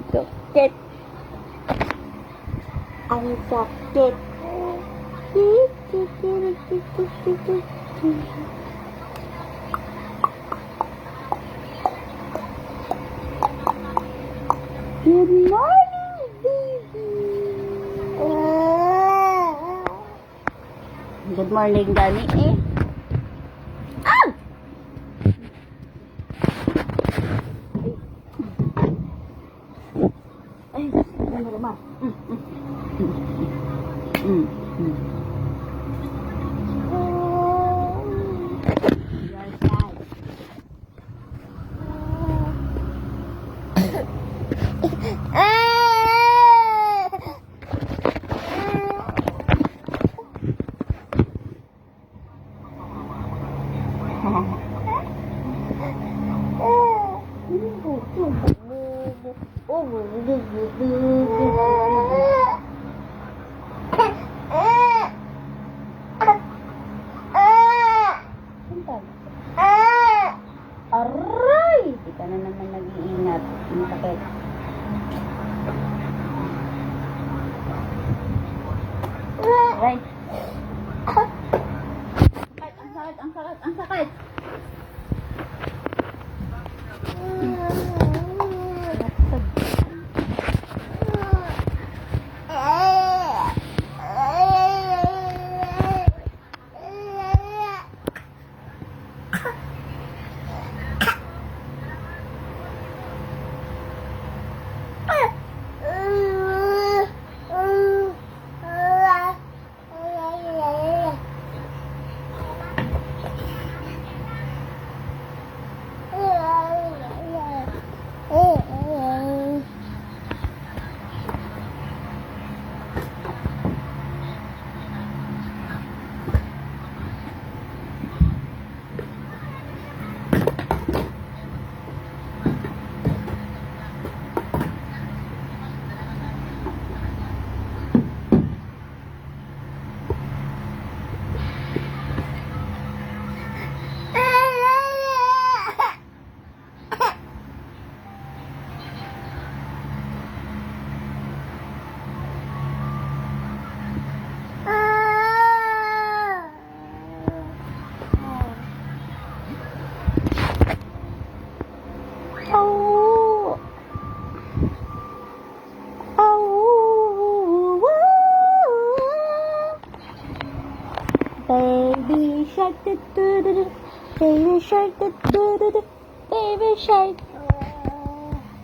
Sakit. Ang sakit. Good morning, baby. Good morning, Dani. Ow! Ay, ano naman? Aray! Di ka na naman nag-iingat. Ang sakit. Aray! Ang sakit, ang sakit, ang sakit! Baby shark, baby shark, baby shark.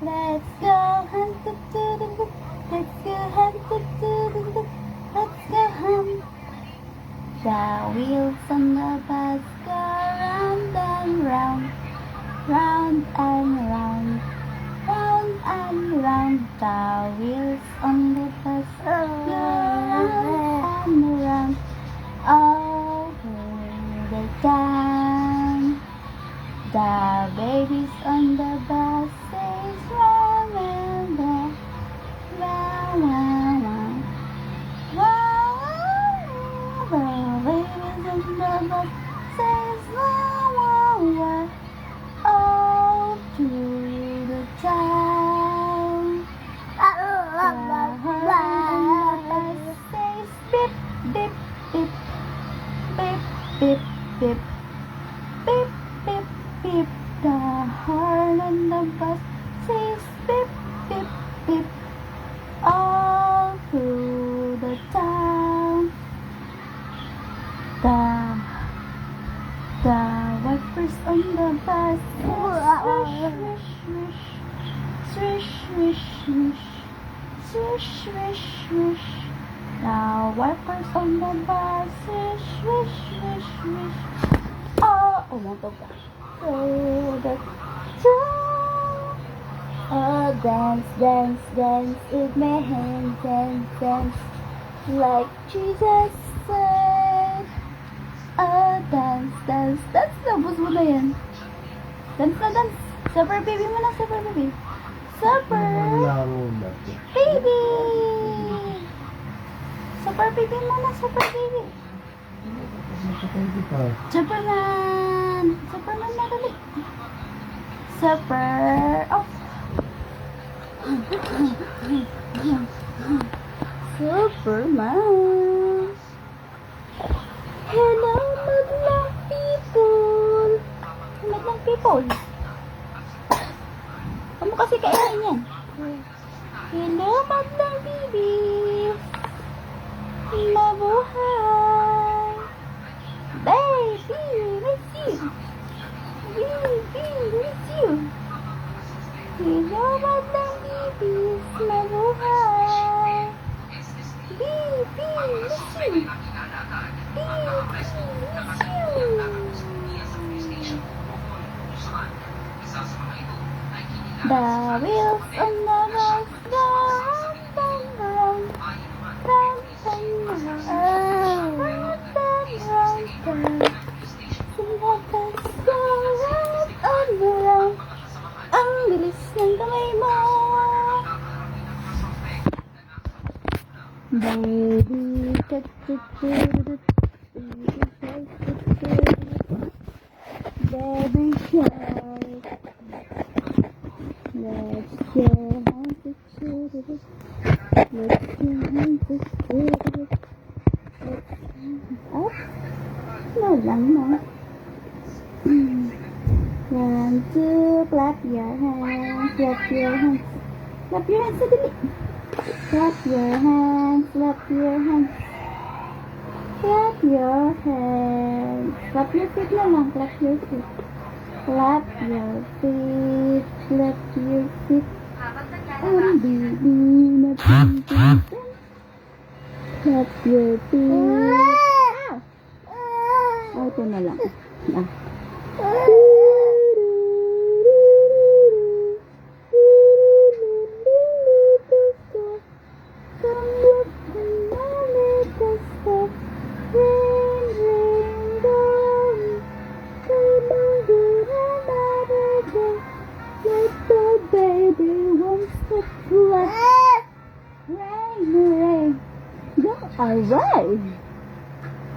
Let's go hunt, let's go hunt, let's go hunt. The wheels on the bus go round and round, round and round, round and round. The wheels on the bus go round and round. Over the town, the babies on the bus and the bus says beep, beep, beep. All through the town. The wipers on the bus swish, swish, swish, swish, swish, swish, swish. The wipers on the bus swish, swish, swish, swish. Oh, umutog ka. So the town. Oh, dance, dance, dance with my hands, dance, dance, like Jesus said. Oh, dance, dance, dance na, bus mo na yan. Dance na, dance. Super baby mo na, super baby. Super baby. Super baby mo na, super baby. Superman. Superman na dali. Super. Oh. Superman. Hello, madlang people. Madlang people. Kamu kasi kainin yan. Hello, madlang babies. Mabuhay. Baby, miss you. Baby, miss you. Hello, madlang babies. Mabuhay. Baby, miss you. The wheels on the bus go round and round, round and round, round and round. So the bus go round and round. Ang bilis ng kamay mo. Baby, baby shark, let's your hands to shoot it, let's your hands to shoot it, up, no lang no. One, two, clap your hands, clap your hands, clap your hands suddenly. Clap your hands, clap your hands. Clap your hands. Clap your feet na lang, clap your feet. Clap your feet, clap your feet. Oh, baby, na pintin. Clap your feet. Oh, ito na lang. Ah. Alright.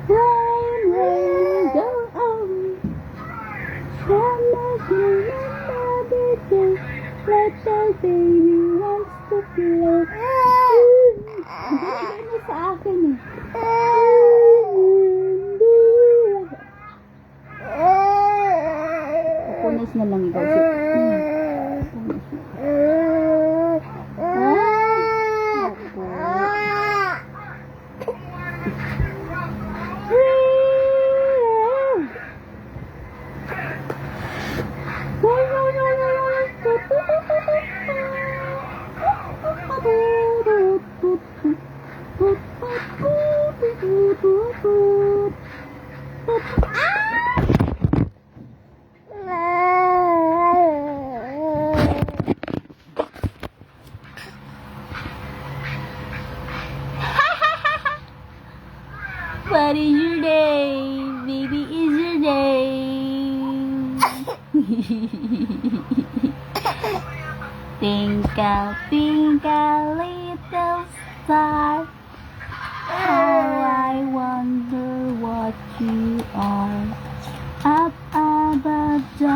Rain, rain, go on. Another day. Let the baby wants to play. Hindi mo sa akin eh. Punis na lang ikaw. What is your name? Baby, is your name? Twinkle, twinkle, little star, how I wonder what you are. Up above the